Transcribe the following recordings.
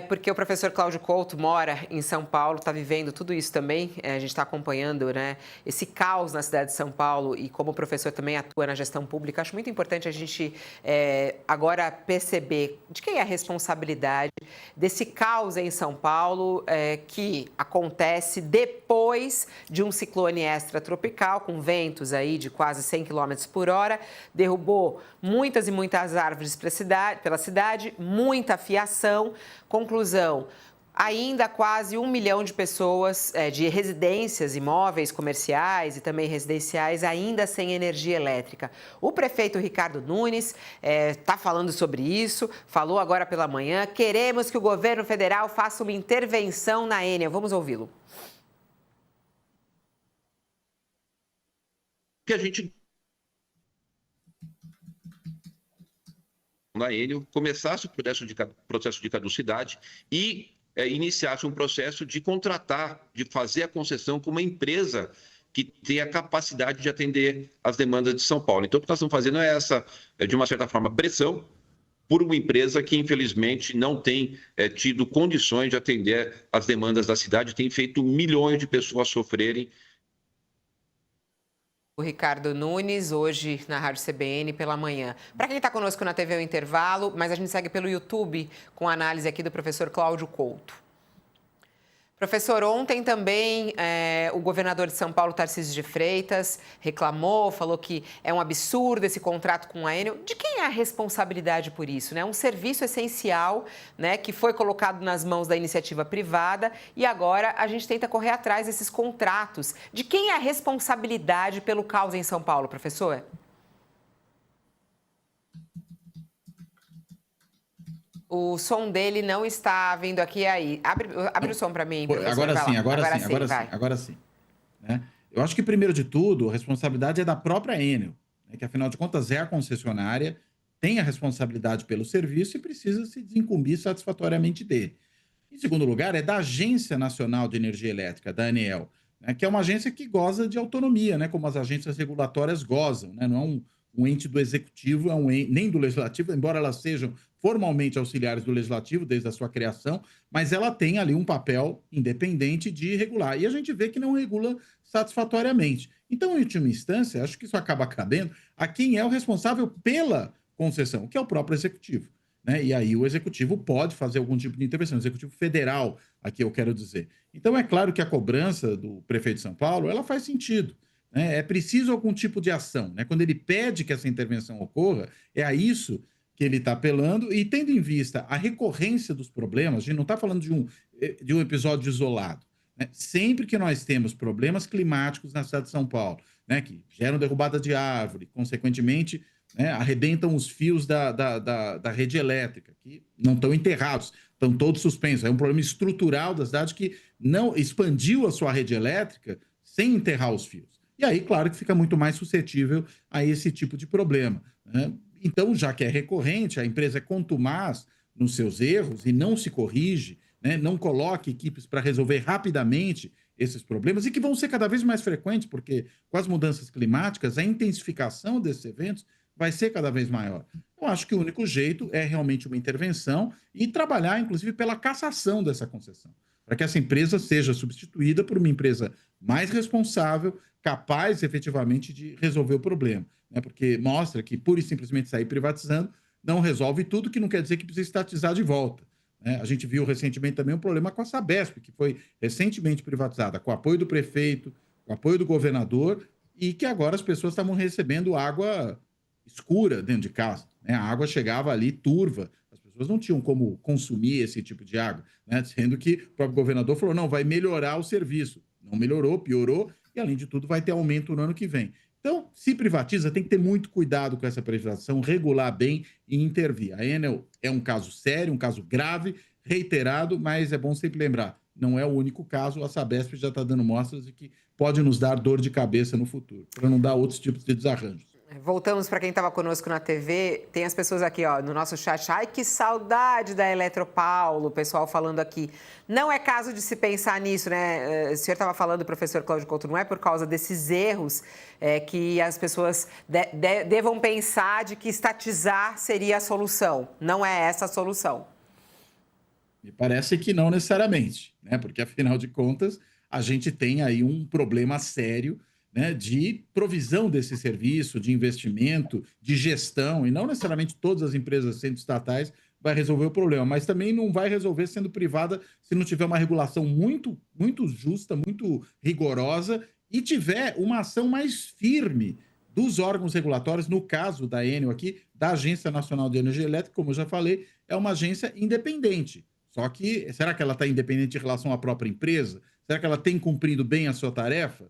porque o professor Cláudio Couto mora em São Paulo, está vivendo tudo isso também. A gente está acompanhando, né, esse caos na cidade de São Paulo e como o professor também atua na gestão pública. Acho muito importante a gente agora perceber de quem é a responsabilidade desse caos em São Paulo, que acontece depois de um ciclone extratropical, com ventos aí de quase 100 km por hora, derrubou muitas e muitas árvores pela cidade, muita fiação. Conclusão: ainda quase 1 milhão de pessoas de residências, imóveis comerciais e também residenciais ainda sem energia elétrica. O prefeito Ricardo Nunes está falando sobre isso, falou agora pela manhã. Queremos que o governo federal faça uma intervenção na Enel. Vamos ouvi-lo. Que a gente na Enel começasse o processo de caducidade e iniciasse um processo de contratar, de fazer a concessão com uma empresa que tenha a capacidade de atender as demandas de São Paulo. Então, o que nós estamos fazendo de uma certa forma, pressão por uma empresa que, infelizmente, não tem tido condições de atender as demandas da cidade, tem feito milhões de pessoas sofrerem. O Ricardo Nunes, hoje na Rádio CBN pela manhã. Para quem está conosco na TV, é o intervalo, mas a gente segue pelo YouTube com a análise aqui do professor Cláudio Couto. Professor, ontem também o governador de São Paulo, Tarcísio de Freitas, reclamou, falou que é um absurdo esse contrato com a Enel. De quem é a responsabilidade por isso, né? Um serviço essencial, né, que foi colocado nas mãos da iniciativa privada e agora a gente tenta correr atrás desses contratos. De quem é a responsabilidade pelo caos em São Paulo, professor? O som dele não está vindo aqui aí. Abre o som para mim, professor. Agora sim. Né? Eu acho que, primeiro de tudo, a responsabilidade é da própria Enel, né? Que, afinal de contas, é a concessionária, tem a responsabilidade pelo serviço e precisa se desincumbir satisfatoriamente dele. Em segundo lugar, é da Agência Nacional de Energia Elétrica, da ANEEL, né? Que é uma agência que goza de autonomia, né? Como as agências regulatórias gozam, né? Não é um ente do executivo, nem do legislativo, embora elas sejam formalmente auxiliares do legislativo desde a sua criação, mas ela tem ali um papel independente de regular. E a gente vê que não regula satisfatoriamente. Então, em última instância, acho que isso acaba cabendo a quem é o responsável pela concessão, que é o próprio executivo, né? E aí o executivo pode fazer algum tipo de intervenção, o executivo federal, aqui eu quero dizer. Então, é claro que a cobrança do prefeito de São Paulo, ela faz sentido, né? É preciso algum tipo de ação, né? Quando ele pede que essa intervenção ocorra, é a isso que ele está apelando, e tendo em vista a recorrência dos problemas, a gente não está falando de um episódio isolado, né? Sempre que nós temos problemas climáticos na cidade de São Paulo, né, que geram derrubada de árvore, consequentemente, né, arrebentam os fios da rede elétrica, que não estão enterrados, estão todos suspensos. É um problema estrutural da cidade que não expandiu a sua rede elétrica sem enterrar os fios. E aí, claro que fica muito mais suscetível a esse tipo de problema, né? Então, já que é recorrente, a empresa é contumaz nos seus erros e não se corrige, né? Não coloca equipes para resolver rapidamente esses problemas e que vão ser cada vez mais frequentes, porque com as mudanças climáticas, a intensificação desses eventos vai ser cada vez maior. Eu acho que o único jeito é realmente uma intervenção e trabalhar, inclusive, pela cassação dessa concessão, para que essa empresa seja substituída por uma empresa mais responsável, capaz efetivamente de resolver o problema, né? Porque mostra que pura e simplesmente sair privatizando não resolve tudo, que não quer dizer que precisa estatizar de volta, né? A gente viu recentemente também um problema com a Sabesp, que foi recentemente privatizada, com o apoio do prefeito, com o apoio do governador, e que agora as pessoas estavam recebendo água escura dentro de casa, né? A água chegava ali turva, as pessoas não tinham como consumir esse tipo de água, né? Sendo que o próprio governador falou, não, vai melhorar o serviço. Não melhorou, piorou, e além de tudo vai ter aumento no ano que vem. Então, se privatiza, tem que ter muito cuidado com essa privatização, regular bem e intervir. A Enel é um caso sério, um caso grave, reiterado, mas é bom sempre lembrar, não é o único caso, a Sabesp já está dando mostras de que pode nos dar dor de cabeça no futuro, para não dar outros tipos de desarranjos. Voltamos para quem estava conosco na TV. Tem as pessoas aqui, ó, no nosso chat. Ai, que saudade da Eletropaulo, o pessoal falando aqui. Não é caso de se pensar nisso, né? O senhor estava falando, professor Cláudio Couto, não é por causa desses erros que as pessoas devam pensar de que estatizar seria a solução. Não é essa a solução. Me parece que não necessariamente, né? Porque, afinal de contas, a gente tem aí um problema sério, né, de provisão desse serviço, de investimento, de gestão, e não necessariamente todas as empresas sendo estatais vai resolver o problema, mas também não vai resolver sendo privada se não tiver uma regulação muito justa, muito rigorosa e tiver uma ação mais firme dos órgãos regulatórios, no caso da Enel aqui, da Agência Nacional de Energia Elétrica, como eu já falei, é uma agência independente. Só que, será que ela está independente em relação à própria empresa? Será que ela tem cumprido bem a sua tarefa?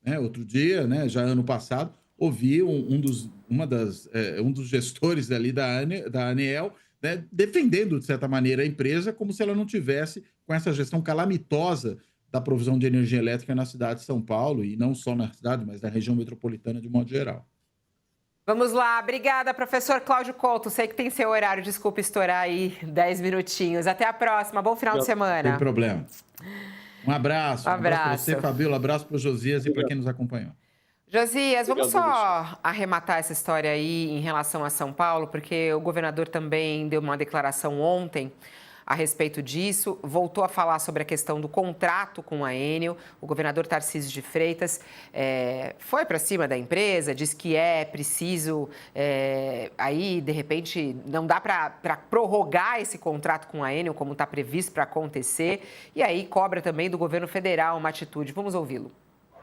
Né? Outro dia, né, já ano passado, ouvi um dos gestores ali da ANEEL, né, defendendo, de certa maneira, a empresa como se ela não tivesse com essa gestão calamitosa da provisão de energia elétrica na cidade de São Paulo, e não só na cidade, mas na região metropolitana de modo geral. Vamos lá, obrigada, professor Cláudio Couto. Sei que tem seu horário, desculpa estourar aí 10 minutinhos. Até a próxima, bom final de semana. Sem problema. Um abraço. Um abraço para você, Fabíola. Abraço para o Josias e para quem nos acompanhou. Josias, vamos só arrematar essa história aí em relação a São Paulo, porque o governador também deu uma declaração ontem a respeito disso, voltou a falar sobre a questão do contrato com a Enel. O governador Tarcísio de Freitas foi para cima da empresa, diz que é preciso, aí de repente não dá para prorrogar esse contrato com a Enel como está previsto para acontecer, e aí cobra também do governo federal uma atitude. Vamos ouvi-lo.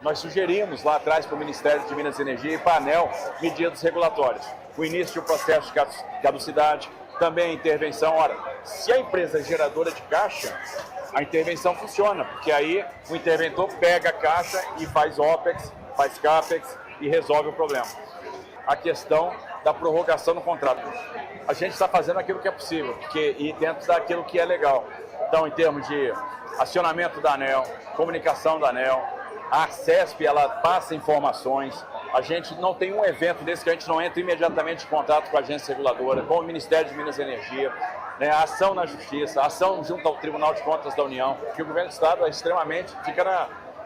Nós sugerimos lá atrás para o Ministério de Minas e Energia e para a ANEEL medidas regulatórias. O início de um processo de caducidade, também a intervenção. Ora, se a empresa é geradora de caixa, a intervenção funciona, porque aí o interventor pega a caixa e faz OPEX, faz CAPEX e resolve o problema. A questão da prorrogação no contrato. A gente está fazendo aquilo que é possível, e dentro daquilo que é legal. Então, em termos de acionamento da ANEEL, comunicação da ANEEL, a CESP, ela passa informações. A gente não tem um evento desse que a gente não entra imediatamente em contato com a agência reguladora, com o Ministério de Minas e Energia, né, a ação na Justiça, a ação junto ao Tribunal de Contas da União, que o governo do Estado é extremamente, fica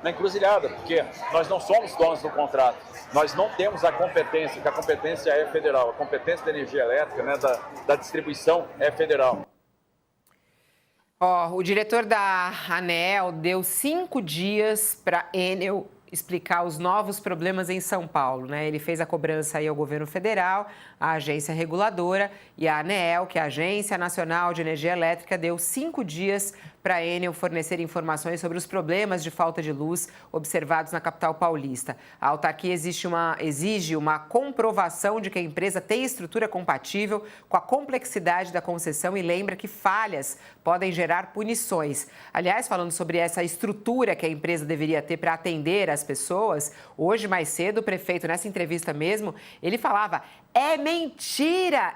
na encruzilhada, porque nós não somos donos do contrato, nós não temos a competência, que a competência é federal, a competência da energia elétrica, né, da distribuição é federal. O diretor da ANEEL deu 5 dias para a Enel explicar os novos problemas em São Paulo, né? Ele fez a cobrança aí ao governo federal, à agência reguladora, e a ANEEL, que é a Agência Nacional de Energia Elétrica, deu 5 dias para a Enel fornecer informações sobre os problemas de falta de luz observados na capital paulista. A autarquia exige uma comprovação de que a empresa tem estrutura compatível com a complexidade da concessão e lembra que falhas podem gerar punições. Aliás, falando sobre essa estrutura que a empresa deveria ter para atender as pessoas, hoje mais cedo o prefeito, nessa entrevista mesmo, ele falava: é mentira,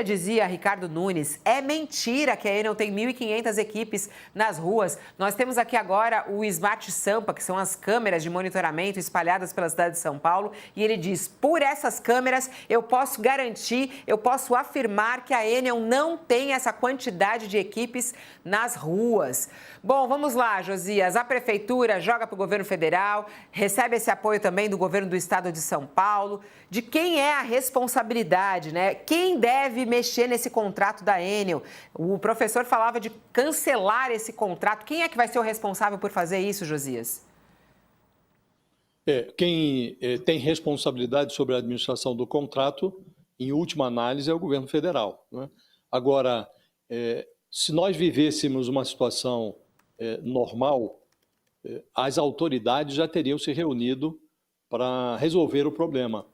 dizia Ricardo Nunes, é mentira que a Enel tem 1.500 equipes nas ruas. Nós temos aqui agora o Smart Sampa, que são as câmeras de monitoramento espalhadas pela cidade de São Paulo, e ele diz: por essas câmeras eu posso garantir, eu posso afirmar que a Enel não tem essa quantidade de equipes nas ruas. Bom, vamos lá, Josias, a prefeitura joga para o governo federal, recebe esse apoio também do governo do estado de São Paulo. De quem é a responsabilidade, né? Quem deve mexer nesse contrato da Enel? O professor falava de cancelar esse contrato. Quem é que vai ser o responsável por fazer isso, Josias? Quem tem responsabilidade sobre a administração do contrato, em última análise, é o governo federal, né? Agora, se nós vivêssemos uma situação normal, as autoridades já teriam se reunido para resolver o problema.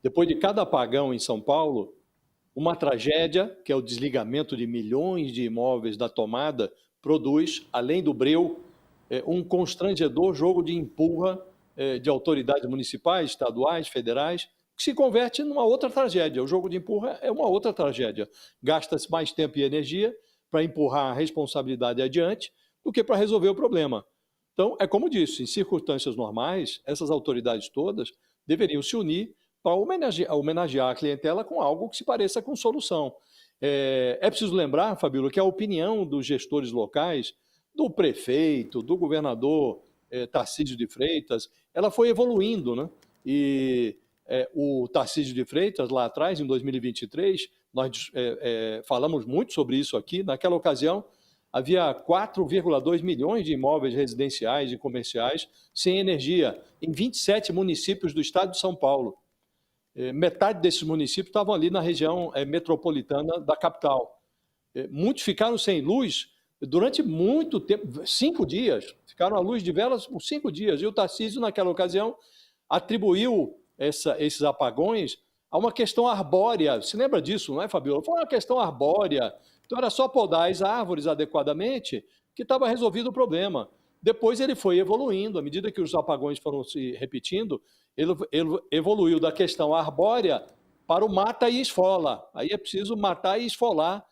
Depois de cada apagão em São Paulo, uma tragédia, que é o desligamento de milhões de imóveis da tomada, produz, além do breu, um constrangedor jogo de empurra de autoridades municipais, estaduais, federais, que se converte numa outra tragédia. O jogo de empurra é uma outra tragédia. Gasta-se mais tempo e energia para empurrar a responsabilidade adiante do que para resolver o problema. Então, é como disse, em circunstâncias normais, essas autoridades todas deveriam se unir para homenagear a clientela com algo que se pareça com solução. É preciso lembrar, Fabíola, que a opinião dos gestores locais, do prefeito, do governador Tarcísio de Freitas, ela foi evoluindo, né? E o Tarcísio de Freitas, lá atrás, em 2023, nós falamos muito sobre isso aqui. Naquela ocasião, havia 4,2 milhões de imóveis residenciais e comerciais sem energia em 27 municípios do estado de São Paulo. Metade desses municípios estavam ali na região metropolitana da capital. Muitos ficaram sem luz durante muito tempo, 5 dias. Ficaram à luz de velas por 5 dias. E o Tarcísio, naquela ocasião, atribuiu esses apagões a uma questão arbórea. Se lembra disso, não é, Fabiola? Foi uma questão arbórea. Então, era só podar as árvores adequadamente que estava resolvido o problema. Depois ele foi evoluindo, à medida que os apagões foram se repetindo, ele evoluiu da questão arbórea para o mata e esfola. Aí é preciso matar e esfolar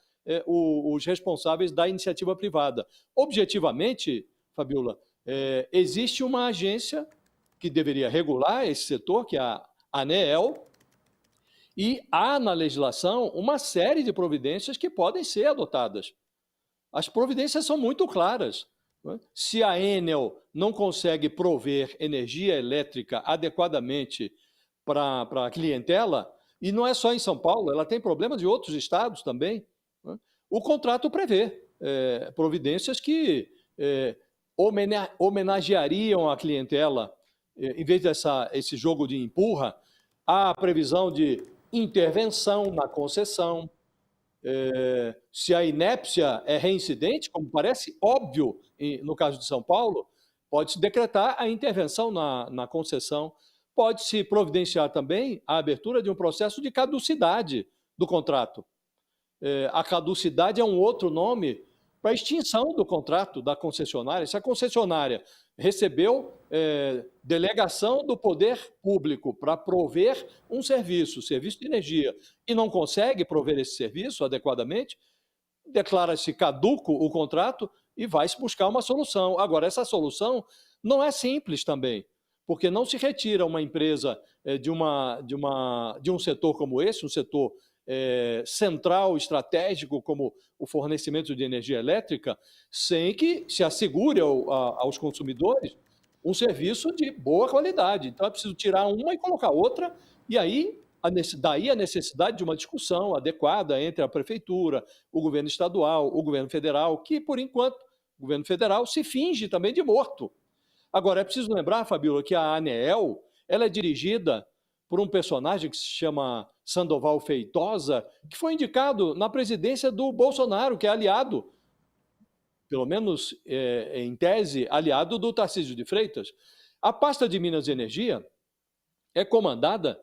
os responsáveis da iniciativa privada. Objetivamente, Fabiola, existe uma agência que deveria regular esse setor, que é a ANEEL, e há na legislação uma série de providências que podem ser adotadas. As providências são muito claras. Se a Enel não consegue prover energia elétrica adequadamente para a clientela, e não é só em São Paulo, ela tem problemas de outros estados também, o contrato prevê providências que homenageariam a clientela, em vez esse jogo de empurra, há a previsão de intervenção na concessão. Se a inépcia é reincidente, como parece óbvio no caso de São Paulo, pode-se decretar a intervenção na concessão. Pode-se providenciar também a abertura de um processo de caducidade do contrato. A caducidade é um outro nome para a extinção do contrato da concessionária. Se a concessionária recebeu delegação do poder público para prover um serviço de energia, e não consegue prover esse serviço adequadamente, declara-se caduco o contrato e vai-se buscar uma solução. Agora, essa solução não é simples também, porque não se retira uma empresa de um setor como esse, um setor central, estratégico, como o fornecimento de energia elétrica, sem que se assegure aos consumidores um serviço de boa qualidade. Então, é preciso tirar uma e colocar outra, e aí daí a necessidade de uma discussão adequada entre a prefeitura, o governo estadual, o governo federal, que, por enquanto, o governo federal se finge também de morto. Agora, é preciso lembrar, Fabiola, que a ANEEL ela é dirigida por um personagem que se chama Sandoval Feitosa, que foi indicado na presidência do Bolsonaro, que é aliado, pelo menos em tese, aliado do Tarcísio de Freitas. A pasta de Minas e Energia é comandada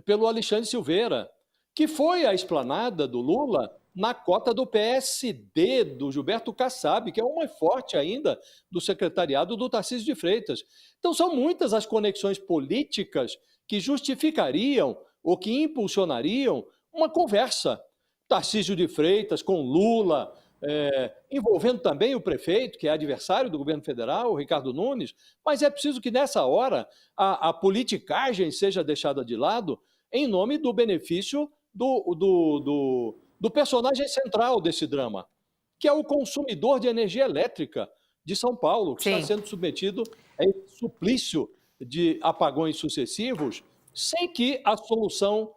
pelo Alexandre Silveira, que foi à esplanada do Lula na cota do PSD, do Gilberto Kassab, que é o mais forte ainda do secretariado do Tarcísio de Freitas. Então, são muitas as conexões políticas que justificariam ou que impulsionariam uma conversa. Tarcísio de Freitas com Lula, envolvendo também o prefeito, que é adversário do governo federal, o Ricardo Nunes, mas é preciso que nessa hora a politicagem seja deixada de lado em nome do benefício do personagem central desse drama, que é o consumidor de energia elétrica de São Paulo, que está sendo submetido a esse suplício de apagões sucessivos, sem que a solução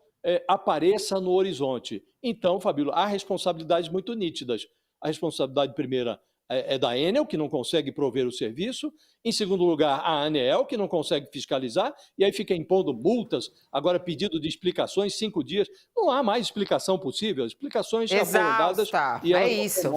apareça no horizonte. Então, Fabíola, há responsabilidades muito nítidas. A responsabilidade primeira é da Enel, que não consegue prover o serviço. Em segundo lugar, a ANEEL, que não consegue fiscalizar, e aí fica impondo multas, agora pedido de explicações, 5 dias. Não há mais explicação possível, explicações já foram dadas. E é isso.